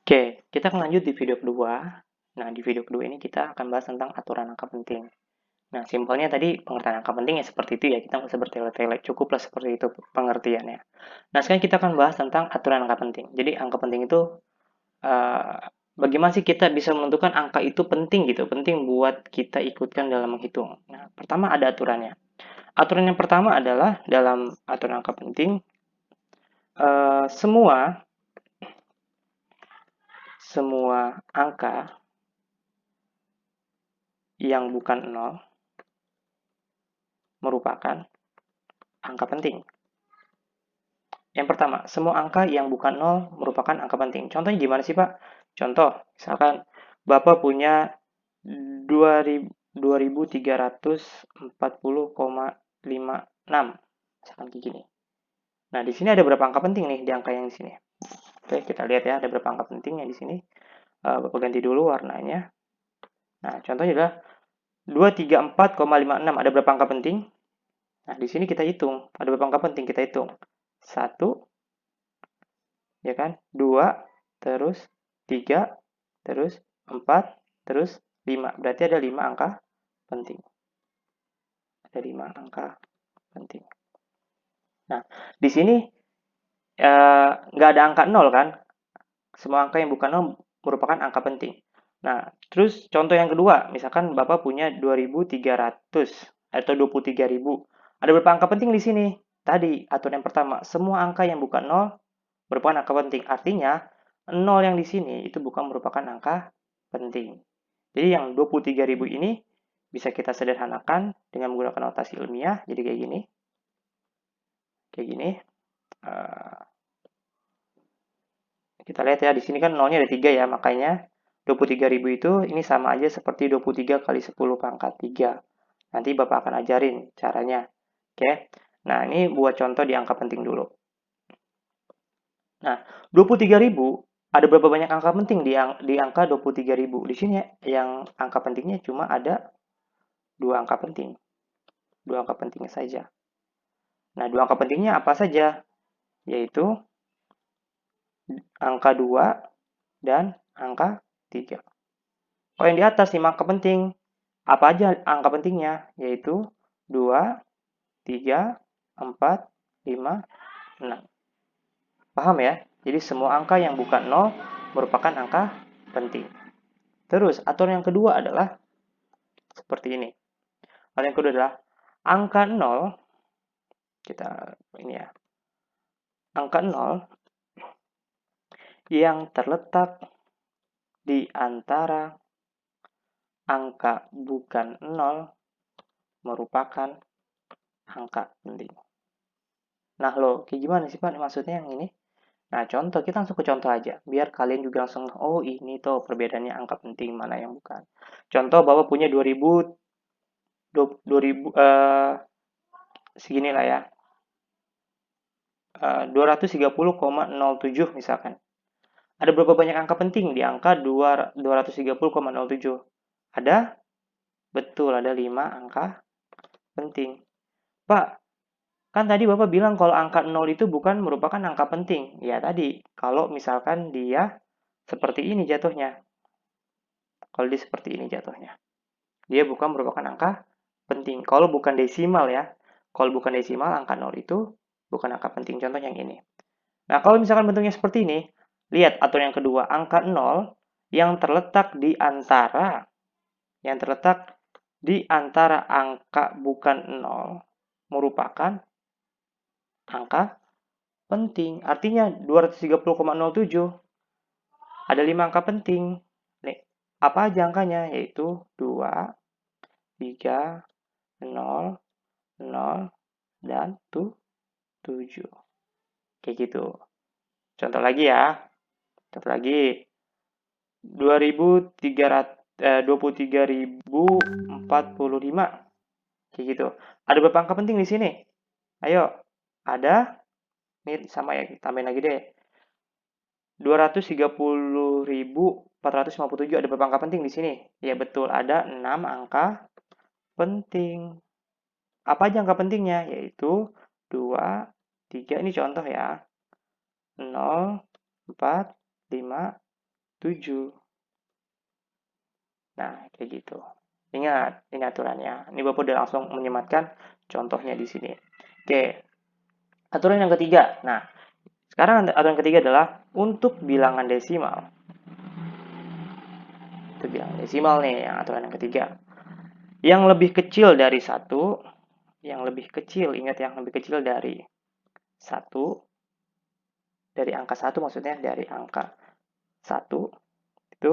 Oke, kita akan lanjut di video kedua. Nah, di video kedua ini kita akan bahas tentang aturan angka penting. Nah, simpelnya tadi pengertian angka penting ya seperti itu ya, kita nggak usah bertele-tele, cukuplah seperti itu pengertiannya. Nah, sekarang kita akan bahas tentang aturan angka penting. Jadi, angka penting itu, eh, bagaimana sih kita bisa menentukan angka itu penting gitu, penting buat kita ikutkan dalam menghitung. Nah, pertama ada aturannya. Aturan yang pertama adalah dalam aturan angka penting, semua angka yang bukan nol merupakan angka penting. Yang pertama, semua angka yang bukan nol merupakan angka penting. Contohnya gimana sih, Pak? Contoh, misalkan Bapak punya 2340,56. Misalkan kayak gini. Nah, di sini ada berapa angka penting nih di angka yang di sini? Oke, kita lihat ya, ada berapa angka pentingnya di sini. Bapak ganti dulu warnanya. Nah, contohnya adalah 234,56. Ada berapa angka penting? Nah, di sini kita hitung. Ada berapa angka penting? Kita hitung. 1, ya kan? 2, terus 3, terus 4, terus 5. Berarti ada 5 angka penting. Ada 5 angka penting. Nah, di sini nggak ada angka 0 kan? Semua angka yang bukan 0 merupakan angka penting. Nah, terus contoh yang kedua, misalkan Bapak punya 2.300 atau 23.000. Ada berapa angka penting di sini? Tadi, aturan yang pertama, semua angka yang bukan 0 merupakan angka penting. Artinya, 0 yang di sini itu bukan merupakan angka penting. Jadi yang 23.000 ini bisa kita sederhanakan dengan menggunakan notasi ilmiah. Jadi kayak gini. Kayak gini. Eh, kita lihat ya, di sini kan nolnya ada 3 ya, makanya 23.000 itu ini sama aja seperti 23 kali 10 pangkat 3. Nanti Bapak akan ajarin caranya. Oke. Nah, ini buat contoh di angka penting dulu. Nah, 23.000 ada berapa banyak angka penting di angka 23.000? Di sini yang angka pentingnya cuma ada dua angka penting. Dua angka pentingnya saja. Nah, dua angka pentingnya apa saja? Yaitu angka 2 dan angka 3. Kalau yang di atas 5 angka penting, apa aja angka pentingnya? Yaitu 2, 3, 4, 5, 6. Paham ya? Jadi semua angka yang bukan 0 merupakan angka penting. Terus, aturan yang kedua adalah seperti ini. Aturan yang kedua adalah angka 0, kita ini ya. Angka 0 yang terletak di antara angka bukan 0 merupakan angka penting. Nah, lo kayak gimana sih, Pak? Maksudnya yang ini? Nah, contoh, kita langsung ke contoh aja. Biar kalian juga langsung, oh ini tuh perbedaannya angka penting, mana yang bukan. Contoh, Bapak punya 2000, 2000 segini lah ya. 230,07 misalkan. Ada berapa banyak angka penting di angka 230,07? Ada? Betul, ada 5 angka penting. Pak, kan tadi Bapak bilang kalau angka 0 itu bukan merupakan angka penting. Ya tadi, kalau misalkan dia seperti ini jatuhnya. Kalau dia seperti ini jatuhnya. Dia bukan merupakan angka penting. Kalau bukan desimal ya. Kalau bukan desimal, angka 0 itu bukan angka penting. Contohnya yang ini. Nah, kalau misalkan bentuknya seperti ini, lihat aturan yang kedua, angka 0 yang terletak di antara angka bukan 0 merupakan angka penting. Artinya 230,07 ada 5 angka penting. Nih, apa aja angkanya? Yaitu 2, 3, 0, 0, dan 7. Kayak gitu. Contoh lagi ya. Contoh lagi. 23.045. Kayak gitu. Ada berapa angka penting di sini? Ayo. Ada. Nih sama ya. Tambahin lagi deh. 230.457 ada berapa angka penting di sini? Ya betul, ada 6 angka penting. Apa aja angka pentingnya? Yaitu 2, 3, ini contoh ya. 0, 4, 5, 7. Nah, kayak gitu. Ingat, ini aturannya. Ini Bapak udah langsung menyematkan contohnya di sini. Oke, aturan yang ketiga. Nah, sekarang aturan ketiga adalah untuk bilangan desimal. Itu bilangan desimal nih, yang aturan yang ketiga. Yang lebih kecil dari 1, yang lebih kecil, ingat yang lebih kecil dari 1, dari angka 1 maksudnya, dari angka 1, itu,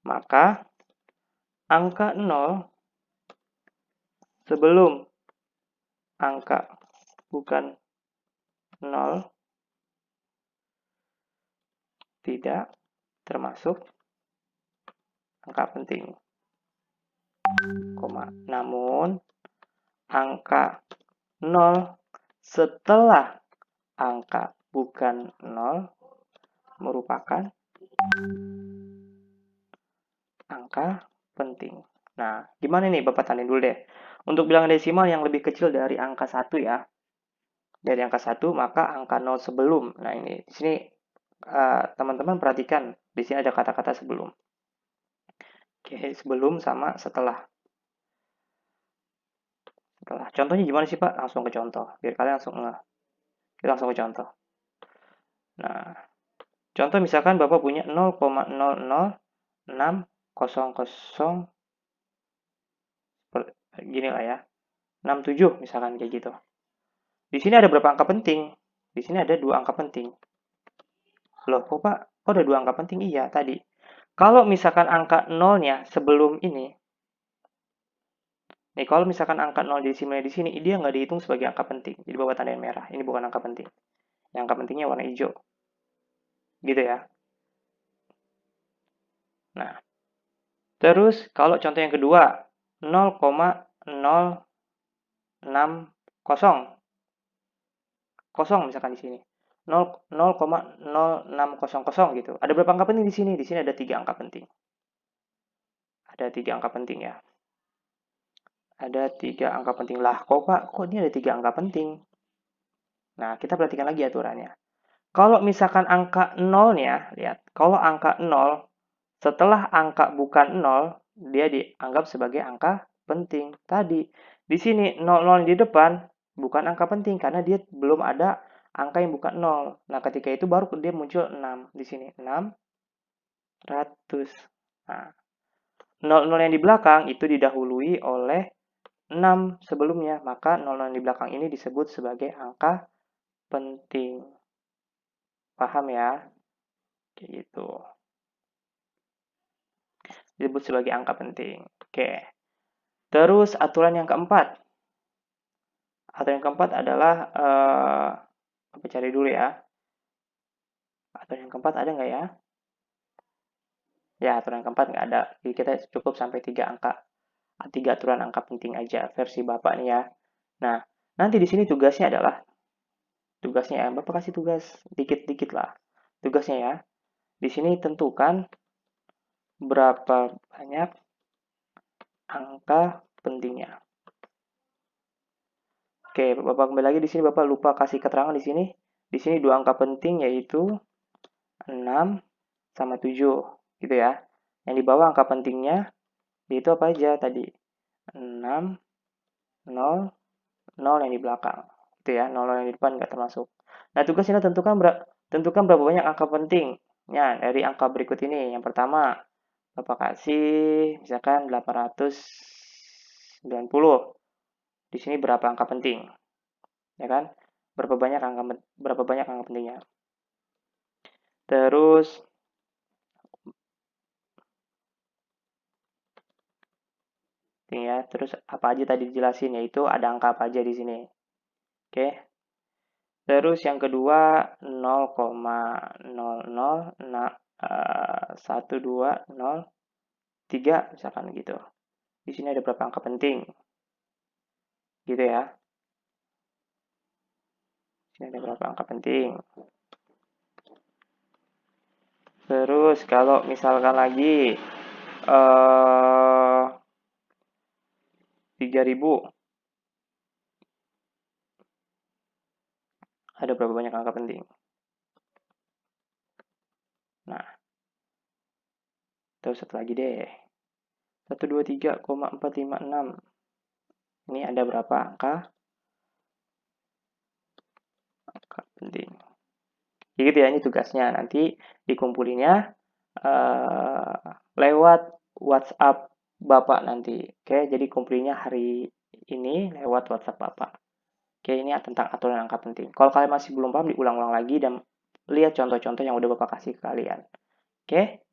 maka angka 0 sebelum angka bukan 0 tidak termasuk angka penting. Namun, angka 0 setelah angka bukan 0 merupakan angka penting. Nah, gimana nih Bapak tandain dulu deh. Untuk bilangan desimal yang lebih kecil dari angka 1 ya. Dari angka 1 maka angka 0 sebelum. Nah, ini di sini teman-teman perhatikan, di sini ada kata-kata sebelum. Oke, sebelum sama setelah. Setelah. Contohnya gimana sih Pak? Langsung ke contoh. Biar kalian langsung ngeh. Kita langsung ke contoh. Nah, contoh misalkan Bapak punya 0,00600 gini lah ya. 67 misalkan kayak gitu. Di sini ada berapa angka penting? Di sini ada 2 angka penting. Loh, kok Pak? Kok ada 2 angka penting? Iya, tadi. Kalau misalkan angka 0-nya sebelum ini, nih kalau misalkan angka 0 desimalnya di sini, dia nggak dihitung sebagai angka penting. Jadi Bapak tandain merah. Ini bukan angka penting. Yang angka pentingnya warna hijau. Gitu ya. Nah, terus kalau contoh yang kedua, 0,060 kosong misalkan di sini. 0,0600 gitu. Ada berapa angka penting di sini? Di sini ada 3 angka penting. Ada 3 angka penting ya. Ada 3 angka penting. Lah, kok Pak? Kok ini ada 3 angka penting? Nah, kita perhatikan lagi aturannya. Kalau misalkan angka 0-nya, lihat. Kalau angka 0, setelah angka bukan 0, dia dianggap sebagai angka penting. Tadi, di sini 00 di depan bukan angka penting karena dia belum ada angka yang bukan 0. Nah, ketika itu baru dia muncul 6 di sini. 600. Nah, 00 yang di belakang itu didahului oleh 6 sebelumnya, maka 00 yang di belakang ini disebut sebagai angka penting. Paham ya? Kayak gitu. Disebut sebagai angka penting. Oke. Terus aturan yang keempat. Aturan yang keempat adalah, apa cari dulu ya. Aturan yang keempat ada nggak ya? Ya, aturan yang keempat nggak ada. Jadi kita cukup sampai 3 angka. 3 aturan angka penting aja versi Bapak nih ya. Nah, nanti di sini tugasnya adalah, tugasnya ya, Bapak kasih tugas dikit-dikit lah. Tugasnya ya, di sini tentukan berapa banyak angka pentingnya. Oke, Bapak kembali lagi di sini Bapak lupa kasih keterangan di sini. Di sini 2 angka penting yaitu 6 sama 7 gitu ya. Yang di bawah angka pentingnya yaitu apa aja tadi? 6, 0, 0 yang di belakang. Gitu ya, 0 yang di depan nggak termasuk. Nah, tugas ini tentukan berapa banyak angka pentingnya dari angka berikut ini. Yang pertama, Bapak kasih misalkan 890. Di sini berapa angka penting? Ya kan? Berapa banyak angka pentingnya? Terus ini ya, terus apa aja tadi dijelasin yaitu ada angka apa aja di sini. Oke. Terus yang kedua 0,001203 misalkan gitu. Di sini ada berapa angka penting? Gitu ya. Di sini ada berapa angka penting? Terus kalau misalkan lagi 3000 ada berapa banyak angka penting? Nah, Terus satu lagi deh. 123,456. Ini ada berapa angka? Angka penting. Gitu ya, ini tugasnya. Nanti dikumpulinnya lewat WhatsApp Bapak nanti. Oke, jadi kumpulinnya hari ini lewat WhatsApp Bapak. Oke, ini tentang aturan angka penting. Kalau kalian masih belum paham, diulang-ulang lagi dan lihat contoh-contoh yang udah Bapak kasih ke kalian. Oke?